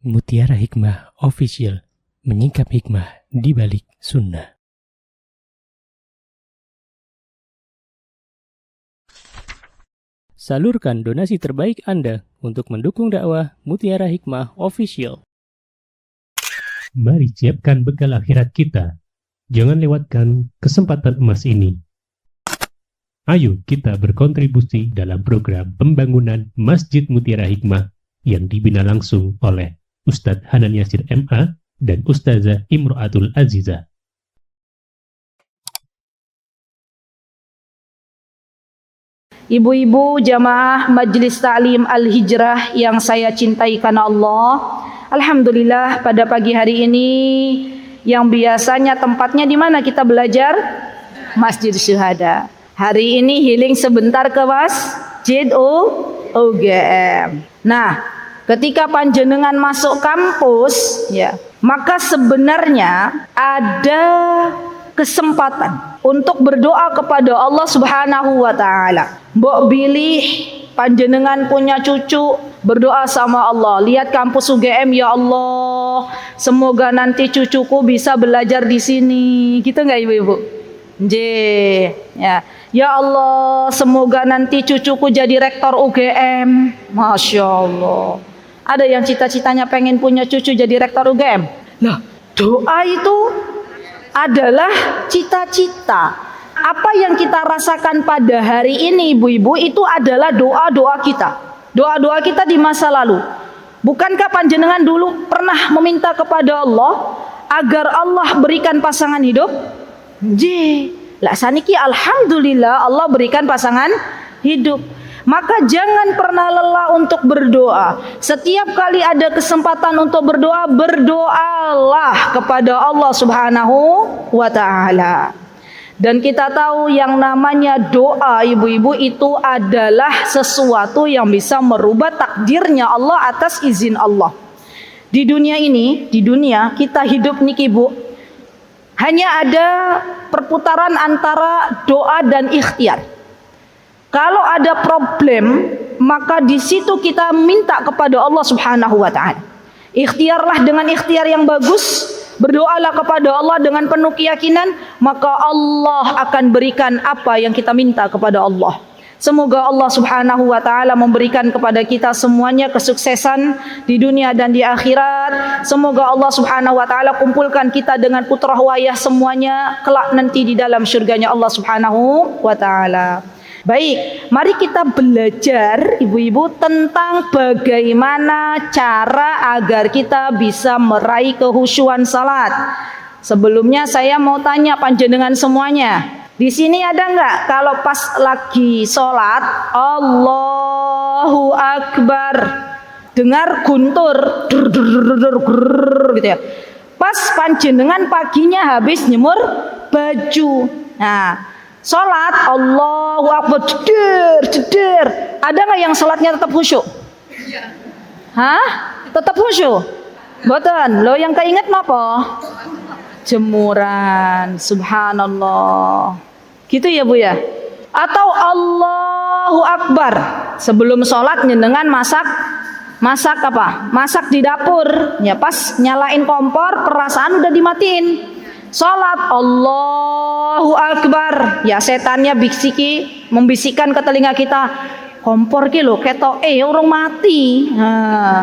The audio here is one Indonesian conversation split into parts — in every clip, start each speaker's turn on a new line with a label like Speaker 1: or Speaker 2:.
Speaker 1: Mutiara Hikmah Official, menyingkap hikmah di balik sunnah. Salurkan donasi terbaik Anda untuk mendukung dakwah Mutiara Hikmah Official.
Speaker 2: Mari siapkan bekal akhirat kita. Jangan lewatkan kesempatan emas ini. Ayo kita berkontribusi dalam program pembangunan Masjid Mutiara Hikmah yang dibina langsung oleh Ustadz Hanan Yasir MA dan Ustazah Imro'atul Azizah.
Speaker 3: Ibu-ibu jamaah Majelis Ta'lim Al-Hijrah yang saya cintai karena Allah. Alhamdulillah pada pagi hari ini yang biasanya tempatnya di mana kita belajar? Masjid Syuhada. Hari ini healing sebentar ke Masjid UGM. Nah, ketika panjenengan masuk kampus, ya, maka sebenarnya ada kesempatan untuk berdoa kepada Allah Subhanahu wa taala. Mbok pilih panjenengan punya cucu, berdoa sama Allah. Lihat kampus UGM, ya Allah, semoga nanti cucuku bisa belajar di sini. Gitu enggak ibu-ibu? Ya. Ya Allah, semoga nanti cucuku jadi rektor UGM. Masya Allah. Ada yang cita-citanya pengen punya cucu jadi rektor UGM. Lah, doa itu adalah cita-cita. Apa yang kita rasakan pada hari ini ibu-ibu itu adalah doa-doa kita. Doa-doa kita di masa lalu. Bukankah panjenengan dulu pernah meminta kepada Allah agar Allah berikan pasangan hidup? Lah saniki alhamdulillah Allah berikan pasangan hidup. Maka jangan pernah lelah untuk berdoa. Setiap kali ada kesempatan untuk berdoa, berdoalah kepada Allah Subhanahu wa taala. Dan kita tahu yang namanya doa ibu-ibu itu adalah sesuatu yang bisa merubah takdirnya Allah atas izin Allah. Di dunia ini, di dunia kita hidup niki Bu, hanya ada perputaran antara doa dan ikhtiar. Kalau ada problem, maka di situ kita minta kepada Allah Subhanahu wa taala. Ikhtiarlah dengan ikhtiar yang bagus, berdoalah kepada Allah dengan penuh keyakinan, maka Allah akan berikan apa yang kita minta kepada Allah. Semoga Allah Subhanahu wa taala memberikan kepada kita semuanya kesuksesan di dunia dan di akhirat. Semoga Allah Subhanahu wa taala kumpulkan kita dengan putrah wayah semuanya kelak nanti di dalam syurganya Allah Subhanahu wa taala. Baik, mari kita belajar ibu-ibu tentang bagaimana cara agar kita bisa meraih kehusyuan salat. Sebelumnya saya mau tanya panjenengan semuanya. Di sini ada enggak kalau pas lagi sholat Allahu Akbar dengar guntur gitu ya. Pas panjenengan paginya habis nyemur baju. Nah, sholat Allahu Akbar jeder. Ada enggak yang sholatnya tetap khusyuk? Hah? Tetap khusyuk? Mboten. Lo yang keinget napa? Jemuran. Subhanallah. Gitu ya Bu ya? Atau Allahu Akbar sebelum sholat nyenengan masak apa? Masak di dapur. Ya pas nyalain kompor perasaan udah dimatiin. Sholat Allahu Akbar. Ya setannya membisikkan ke telinga kita, kompor ki lho ketok urung mati. Nah,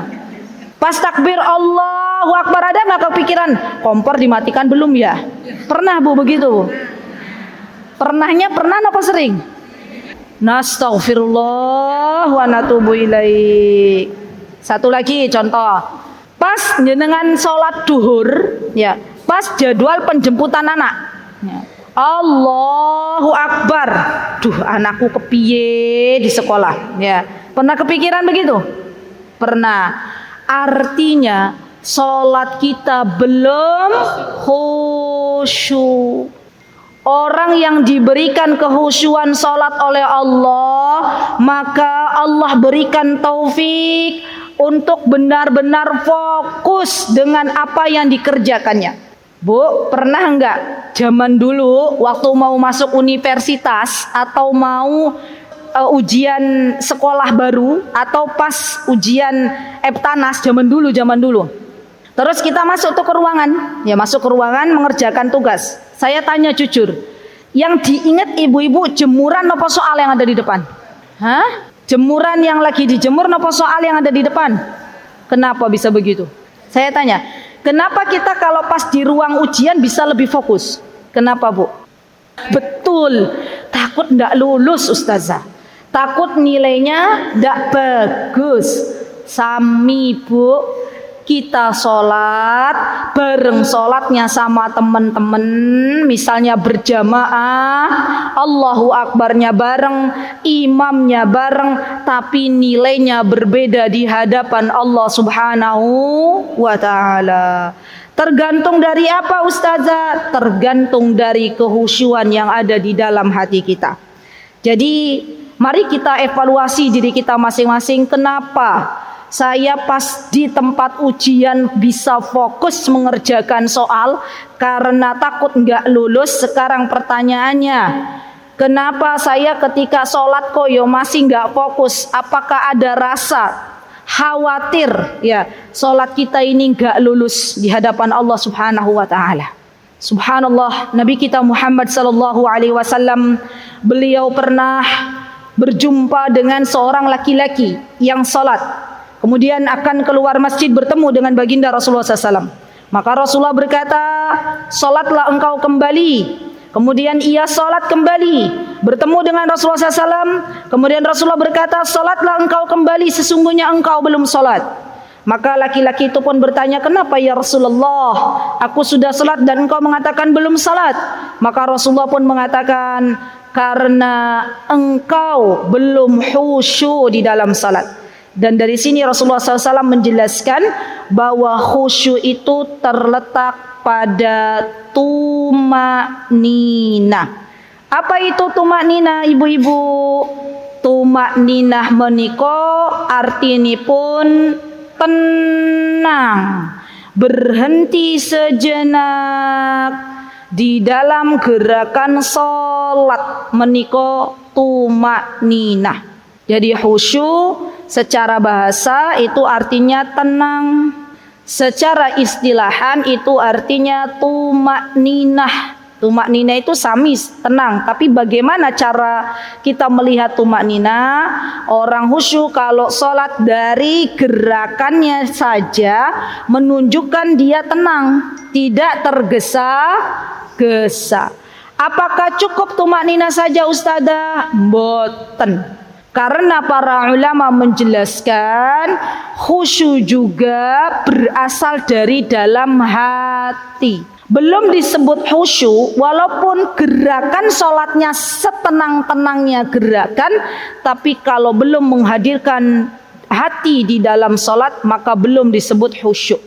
Speaker 3: pas takbir Allahu Akbar ada nggak kepikiran kompor dimatikan belum ya? Pernah Bu begitu? Pernahnya pernah apa sering? Nastaghfirullah wa natubu ilaih. Satu lagi contoh. Pas jenengan sholat duhur, ya, pas jadwal penjemputan anak. Ya. Allahu Akbar. Duh, anakku kepiye di sekolah. Ya. Pernah kepikiran begitu? Pernah. Artinya sholat kita belum khusyuk. Orang yang diberikan kehusyuan salat oleh Allah, maka Allah berikan taufik untuk benar-benar fokus dengan apa yang dikerjakannya. Bu, pernah enggak zaman dulu waktu mau masuk universitas atau mau ujian sekolah baru atau pas ujian Eptanas zaman dulu. Terus kita masuk tuh ke ruangan, masuk ke ruangan mengerjakan tugas. Saya tanya jujur, yang diingat ibu-ibu jemuran apa soal yang ada di depan? Jemuran yang lagi dijemur apa soal yang ada di depan? Kenapa bisa begitu? Saya tanya, kenapa kita kalau pas di ruang ujian bisa lebih fokus? Kenapa, Bu? Betul, takut ndak lulus ustazah, takut nilainya ndak bagus. Sami, Bu, kita sholat bareng, sholatnya sama teman-teman, misalnya berjamaah, Allahu Akbarnya bareng, imamnya bareng, tapi nilainya berbeda di hadapan Allah Subhanahu wa Ta'ala. Tergantung dari apa ustazah? Tergantung dari kehusyuan yang ada di dalam hati kita. Jadi mari kita evaluasi diri kita masing-masing. Kenapa saya pas di tempat ujian bisa fokus mengerjakan soal? Karena takut nggak lulus. Sekarang pertanyaannya, kenapa saya ketika sholat koyo masih nggak fokus? Apakah ada rasa khawatir sholat kita ini nggak lulus di hadapan Allah Subhanahu wa Ta'ala? Subhanallah, Nabi kita Muhammad sallallahu alaihi wasallam, beliau pernah berjumpa dengan seorang laki-laki yang sholat, kemudian akan keluar masjid bertemu dengan baginda Rasulullah SAW. Maka Rasulullah berkata, sholatlah engkau kembali. Kemudian ia sholat kembali, bertemu dengan Rasulullah SAW. Kemudian Rasulullah berkata, sholatlah engkau kembali, sesungguhnya engkau belum sholat. Maka laki-laki itu pun bertanya, kenapa ya Rasulullah? Aku sudah sholat dan engkau mengatakan belum sholat. Maka Rasulullah pun mengatakan, karena engkau belum khusyuk di dalam sholat. Dan dari sini Rasulullah SAW menjelaskan bahwa khusyuk itu terletak pada tumakninah. Apa itu tumakninah, ibu-ibu? Tumakninah meniko artinipun tenang, berhenti sejenak di dalam gerakan sholat meniko tumakninah. Jadi khusyuk secara bahasa itu artinya tenang, secara istilahan itu artinya tumakninah. Tumakninah itu sami tenang, tapi bagaimana cara kita melihat tumakninah? Orang khusyuk kalau sholat dari gerakannya saja menunjukkan dia tenang, tidak tergesa-gesa. Apakah cukup tumakninah saja ustazah? Mboten. Karena para ulama menjelaskan khusyuk juga berasal dari dalam hati. Belum disebut khusyuk walaupun gerakan sholatnya setenang-tenangnya gerakan, tapi kalau belum menghadirkan hati di dalam sholat maka belum disebut khusyuk.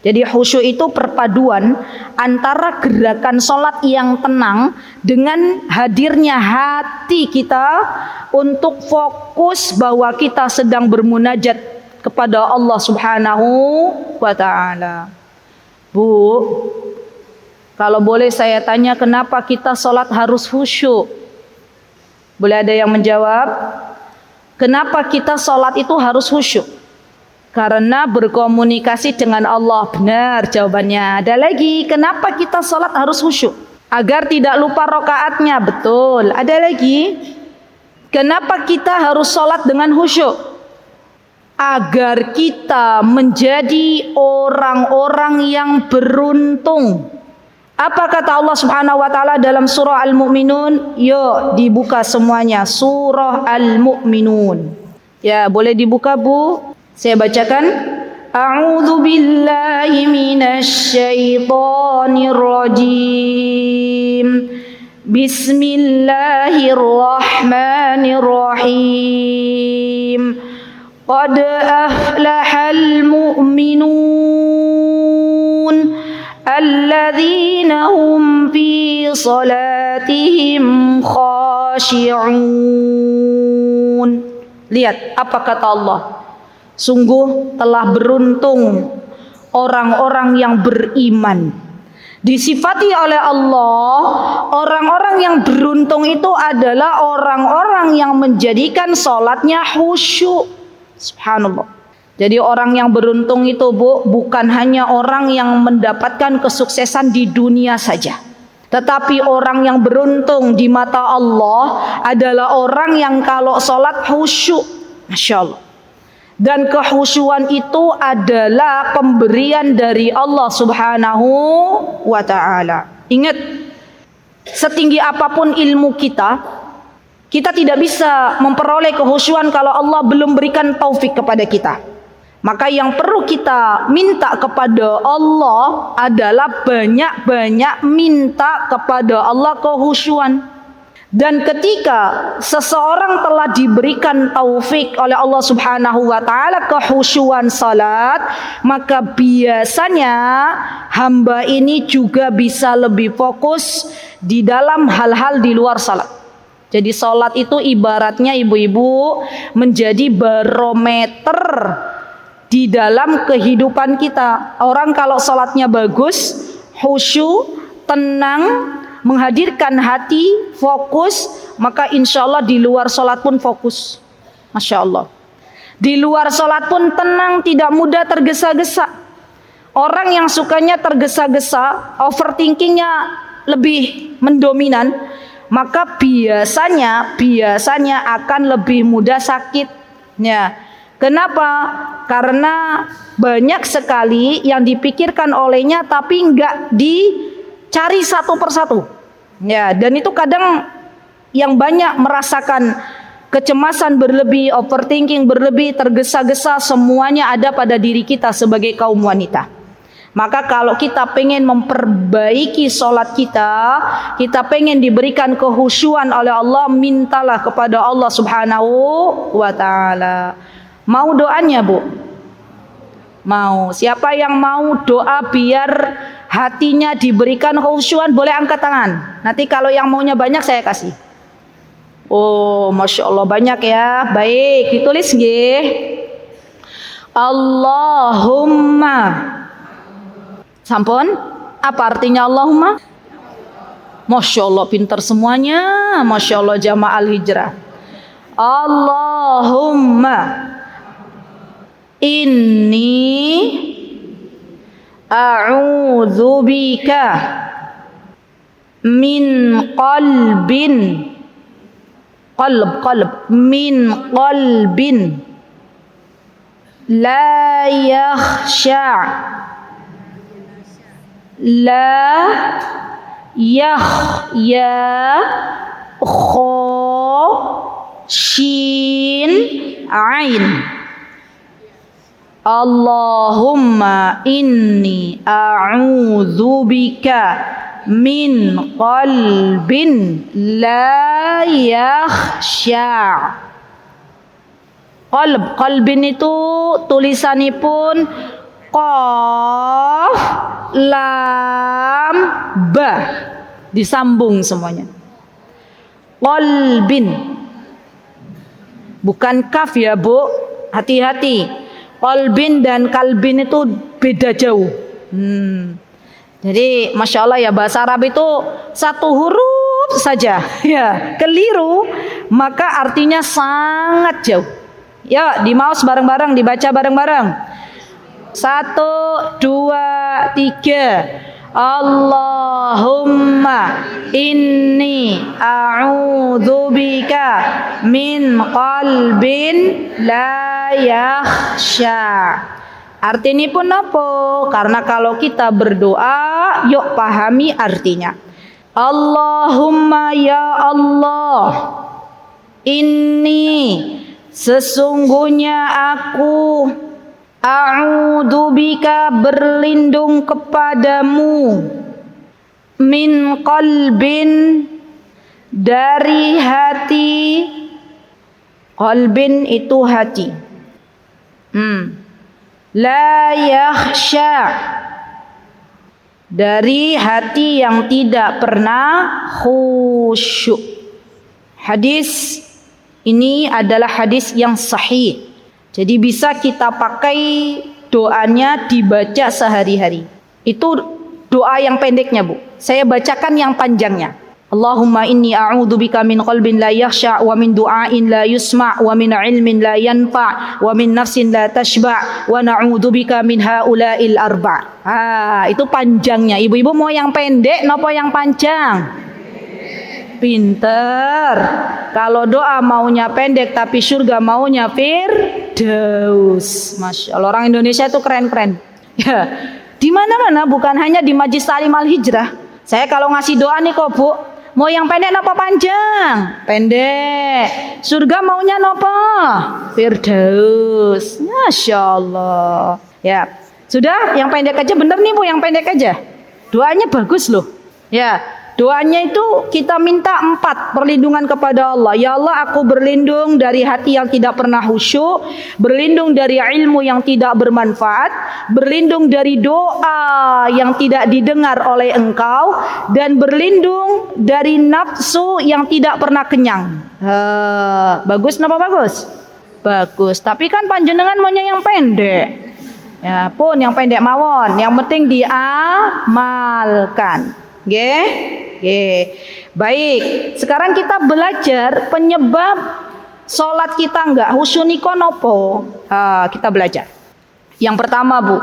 Speaker 3: Jadi khusyuk itu perpaduan antara gerakan sholat yang tenang dengan hadirnya hati kita untuk fokus bahwa kita sedang bermunajat kepada Allah Subhanahu wa Ta'ala. Bu, kalau boleh saya tanya, kenapa kita sholat harus khusyuk? Boleh ada yang menjawab? Kenapa kita sholat itu harus khusyuk? Karena berkomunikasi dengan Allah. Benar jawabannya. Ada lagi, kenapa kita sholat harus khusyuk? Agar tidak lupa rakaatnya. Betul. Ada lagi, kenapa kita harus sholat dengan khusyuk? Agar kita menjadi orang-orang yang beruntung. Apa kata Allah Subhanahu wa Ta'ala dalam surah Al-Mu'minun? Yuk dibuka semuanya, surah Al-Mu'minun. Ya, boleh dibuka, Bu? Saya bacakan. A'udzu billahi minasy syaithanir rajim. Bismillahirrahmanirrahim. Qad aflahal mu'minun alladzina hum fi salatihim khashi'un. Lihat apa kata Allah. Sungguh telah beruntung orang-orang yang beriman Disifati oleh Allah, orang-orang yang beruntung itu adalah orang-orang yang menjadikan sholatnya khusyuk. Subhanallah. Jadi orang yang beruntung itu bukan hanya orang yang mendapatkan kesuksesan di dunia saja. Tetapi orang yang beruntung di mata Allah adalah orang yang kalau sholat khusyuk. Masya Allah. Dan kekhusyuan itu adalah pemberian dari Allah Subhanahu wa ta'ala. Ingat, setinggi apapun ilmu kita tidak bisa memperoleh kekhusyuan kalau Allah belum berikan taufik kepada kita. Maka yang perlu kita minta kepada Allah adalah banyak-banyak minta kepada Allah kekhusyuan. Dan ketika seseorang telah diberikan taufik oleh Allah Subhanahu wa ta'ala kekhusyuan salat, maka biasanya hamba ini juga bisa lebih fokus di dalam hal-hal di luar salat. Jadi salat itu ibaratnya ibu-ibu menjadi barometer di dalam kehidupan kita. Orang kalau salatnya bagus, khusyuk, tenang, menghadirkan hati, fokus, maka insya Allah di luar sholat pun fokus. Masya Allah. Di luar sholat pun tenang, tidak mudah tergesa-gesa. Orang yang sukanya tergesa-gesa, overthinkingnya lebih mendominan, maka biasanya akan lebih mudah sakit. Ya. Kenapa? Karena banyak sekali yang dipikirkan olehnya tapi enggak dicari satu persatu. Ya, dan itu kadang yang banyak merasakan kecemasan berlebih, overthinking berlebih, tergesa-gesa, semuanya ada pada diri kita sebagai kaum wanita. Maka kalau kita pengen memperbaiki sholat kita pengen diberikan kehusyuan oleh Allah, mintalah kepada Allah Subhanahu wa ta'ala. Mau doanya, Bu? Mau. Siapa yang mau doa biar hatinya diberikan khusyuan, boleh angkat tangan. Nanti kalau yang maunya banyak saya kasih. Oh, Masya Allah banyak ya. Baik, ditulis nggih. Allahumma. Sampun? Apa artinya Allahumma? Masya Allah pintar semuanya. Masya Allah jamaah al-hijrah. Allahumma inni a'udzubika min qalbin min qalbin la yakhsha' la shin ain. Allahumma inni a'udzubika min qalbin la yakhsha'. Qalbin itu tulisanipun qaf lam ba, disambung semuanya. Qalbin, bukan kaf ya Bu, hati-hati. Qalbin dan kalbin itu beda jauh. Jadi Masya Allah ya, bahasa Arab itu satu huruf saja ya keliru maka artinya sangat jauh. Ya, di mouse bareng-bareng, dibaca bareng-bareng. 1, 2, 3. Allahumma inni a'udzubika min qalbin la yakhsha. Artinya pun apa? Karena kalau kita berdoa, yuk pahami artinya. Allahumma ya Allah, inni sesungguhnya aku a'udzubika berlindung kepadamu min qalbin dari hati. Qalbin itu hati. La yakhsha, dari hati yang tidak pernah khusyuk. Hadis ini adalah hadis yang sahih. Jadi bisa kita pakai doanya dibaca sehari-hari. Itu doa yang pendeknya, Bu. Saya bacakan yang panjangnya. Allahumma inni a'udzubika min qalbin la yakhsha wa min du'ain la yusma' wa min ilmin la yanfa' wa min nafsin la tashba' wa na'udzubika min haula'il arba'. Itu panjangnya. Ibu-ibu mau yang pendek napa yang panjang? Pinter. Kalau doa maunya pendek tapi surga maunya firdaus. Masya Allah, orang Indonesia itu keren-keren. Ya, di mana-mana, bukan hanya di Majelis Ta'lim Al-Hijrah. Saya kalau ngasih doa nih kok, Bu, mau yang pendek apa panjang? Pendek. Surga maunya apa? Firdaus. Masya Allah. Ya, sudah, yang pendek aja, bener nih Bu, yang pendek aja. Doanya bagus loh. Ya, doanya itu kita minta 4 perlindungan kepada Allah. Ya Allah, aku berlindung dari hati yang tidak pernah khusyuk, berlindung dari ilmu yang tidak bermanfaat, berlindung dari doa yang tidak didengar oleh Engkau, dan berlindung dari nafsu yang tidak pernah kenyang. Bagus napa bagus? Bagus. Tapi kan panjenengan maunya yang pendek. Ya pun yang pendek mawon, yang penting diamalkan. Baik, sekarang kita belajar penyebab sholat kita enggak khusyuk niko nopo. Kita belajar. Yang pertama, Bu,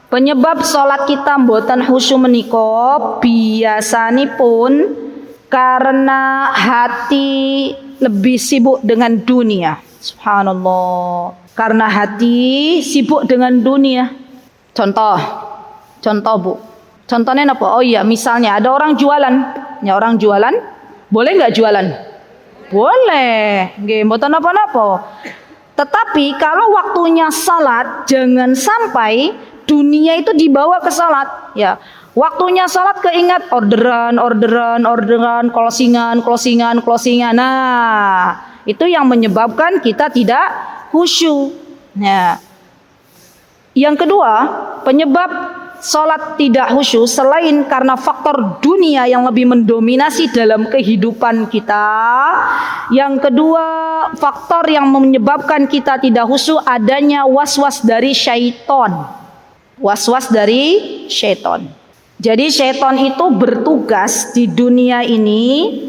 Speaker 3: penyebab sholat kita mboten khusyuk meniko biasanipun karena hati lebih sibuk dengan dunia. Subhanallah. Karena hati sibuk dengan dunia. Contoh Bu. Contohnya apa? Oh iya, misalnya ada orang jualan. Ya, orang jualan, boleh nggak jualan? Boleh. Nggih, mboten napa-napa. Tetapi kalau waktunya salat, jangan sampai dunia itu dibawa ke salat. Ya, waktunya salat keingat orderan, closingan. Nah, itu yang menyebabkan kita tidak khusyuk. Nah, yang kedua, penyebab sholat tidak khusyuk selain karena faktor dunia yang lebih mendominasi dalam kehidupan kita. Yang kedua, faktor yang menyebabkan kita tidak khusyuk adanya was-was dari syaitan. Was-was dari syaitan. Jadi syaitan itu bertugas di dunia ini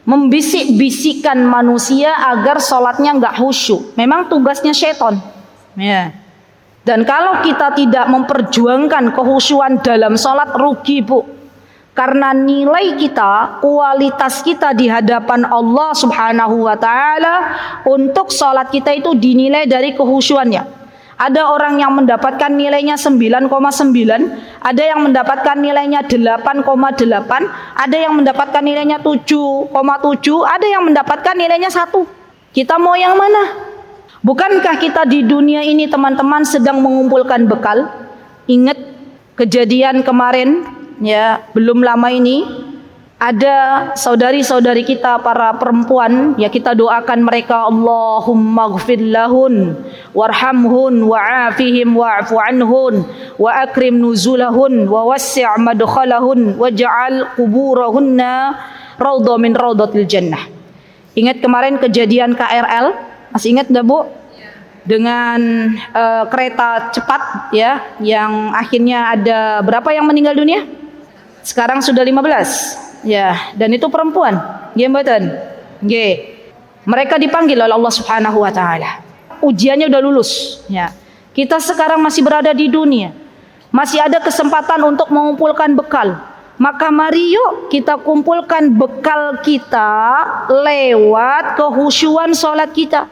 Speaker 3: membisik-bisikkan manusia agar sholatnya nggak khusyuk. Memang tugasnya syaitan. Ya. Dan kalau kita tidak memperjuangkan kehusyuan dalam sholat, rugi, Bu. Karena nilai kita, kualitas kita di hadapan Allah Subhanahu wa ta'ala untuk sholat kita itu dinilai dari kehusyuannya. Ada orang yang mendapatkan nilainya 9,9, ada yang mendapatkan nilainya 8,8, ada yang mendapatkan nilainya 7,7, ada yang mendapatkan nilainya 1. Kita mau yang mana? Bukankah kita di dunia ini, teman-teman, sedang mengumpulkan bekal? Ingat kejadian kemarin, ya, belum lama ini ada saudari-saudari kita para perempuan, ya, kita doakan mereka, Allahumma ghfir lahun warhamhun wa'afihim wa'fu anhun wa akrim nuzulahun wa wassi' madkhalahun waj'al quburahunna raudhah min raudhatil jannah. Ingat kemarin kejadian KRL? Masih ingat enggak, Bu? Dengan kereta cepat, ya, yang akhirnya ada berapa yang meninggal dunia? Sekarang sudah 15. Ya, dan itu perempuan. Nggih mboten? Nggih. Mereka dipanggil oleh Allah Subhanahu wa taala. Ujiannya udah lulus, ya. Kita sekarang masih berada di dunia. Masih ada kesempatan untuk mengumpulkan bekal. Maka mari yuk kita kumpulkan bekal kita lewat kehusyuan sholat kita.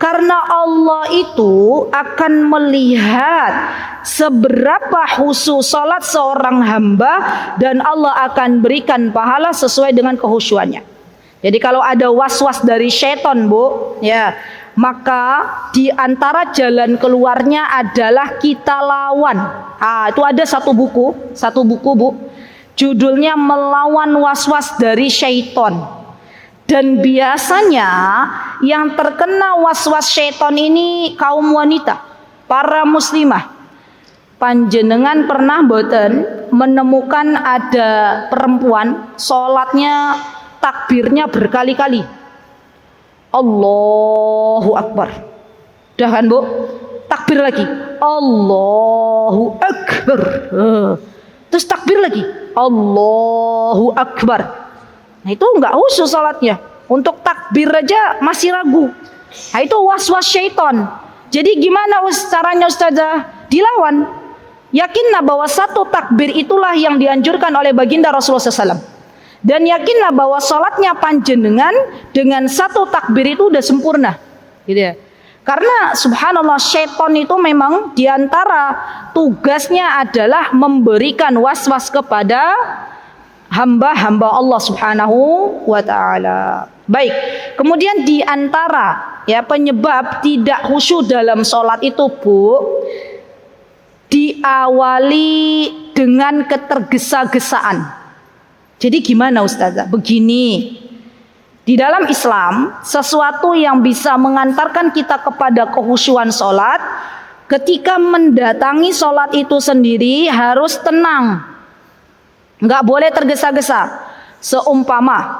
Speaker 3: Karena Allah itu akan melihat seberapa khusyuk sholat seorang hamba, dan Allah akan berikan pahala sesuai dengan kehusyuannya. Jadi kalau ada was-was dari syaitan, Bu, ya, maka di antara jalan keluarnya adalah kita lawan. Itu ada satu buku, Bu, judulnya Melawan Was-was dari Syaitan. Dan biasanya yang terkena was-was syaitan ini kaum wanita, para muslimah. Panjenengan pernah mboten menemukan ada perempuan sholatnya takbirnya berkali-kali? Allahu Akbar. Udah kan, Bu? Takbir lagi. Allahu Akbar. terus takbir lagi, Allahu Akbar. Nah itu nggak khusyuk salatnya. Untuk takbir aja masih ragu. Nah itu was-was syaitan. Jadi gimana caranya Ustazah? Dilawan. Yakinlah bahwa satu takbir itulah yang dianjurkan oleh baginda Rasulullah SAW. Dan yakinlah bahwa salatnya panjenengan dengan satu takbir itu udah sempurna. Gitu ya. Karena subhanallah syaitan itu memang diantara tugasnya adalah memberikan was-was kepada hamba-hamba Allah subhanahu wa ta'ala. Baik, kemudian diantara ya penyebab tidak khusyuk dalam sholat itu Bu, diawali dengan ketergesa-gesaan. Jadi gimana Ustazah? Begini. Di dalam Islam, sesuatu yang bisa mengantarkan kita kepada kehusyuan sholat, ketika mendatangi sholat itu sendiri harus tenang, nggak boleh tergesa-gesa. Seumpama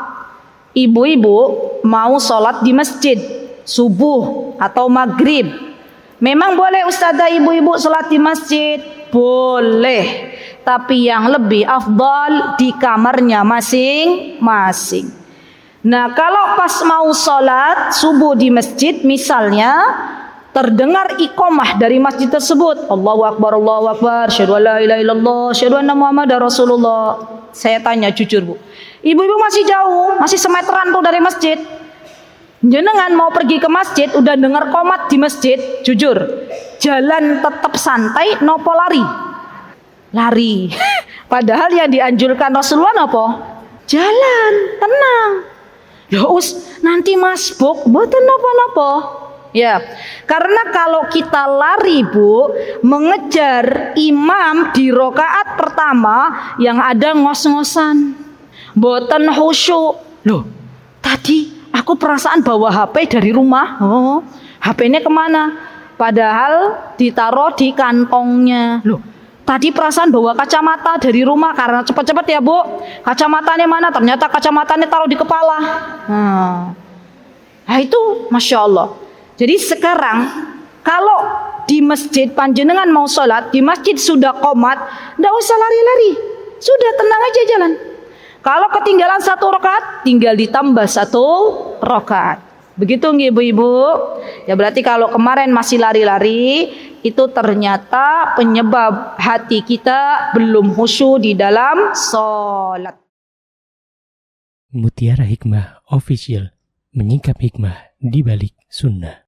Speaker 3: ibu-ibu mau sholat di masjid subuh atau maghrib, memang boleh Ustazah ibu-ibu sholat di masjid, boleh. Tapi yang lebih afdal di kamarnya masing-masing. Nah kalau pas mau sholat subuh di masjid misalnya terdengar iqamah dari masjid tersebut, Allahu Akbar, syahadu an la ilaha illallah, syahadu anna Muhammadar Rasulullah. Saya tanya jujur Bu, ibu-ibu masih jauh, masih semeteran tuh dari masjid. Jenengan mau pergi ke masjid udah dengar qomat di masjid, jujur jalan tetap santai nopo lari? Lari. Padahal yang dianjurkan Rasulullah nopo? Jalan, tenang. Ya nanti masbuk, mboten napa-napa. Ya, karena kalau kita lari Bu, mengejar imam di rakaat pertama yang ada ngos-ngosan, mboten khusyuk. Loh, tadi aku perasaan bawa HP dari rumah. Oh, HP-nya kemana? Padahal ditaruh di kantongnya. Loh, tadi perasaan bawa kacamata dari rumah karena cepat-cepat ya Bu. Kacamatanya mana? Ternyata kacamatanya taruh di kepala. Nah itu Masya Allah. Jadi sekarang kalau di masjid panjenengan mau sholat, di masjid sudah qomat, nggak usah lari-lari. Sudah tenang aja jalan. Kalau ketinggalan satu rakaat, tinggal ditambah satu rakaat. Begitu nggih ibu-ibu? Ya berarti kalau kemarin masih lari-lari, itu ternyata penyebab hati kita belum khusyuk di dalam sholat.
Speaker 1: Mutiara Hikmah Official, menyingkap hikmah di balik sunnah.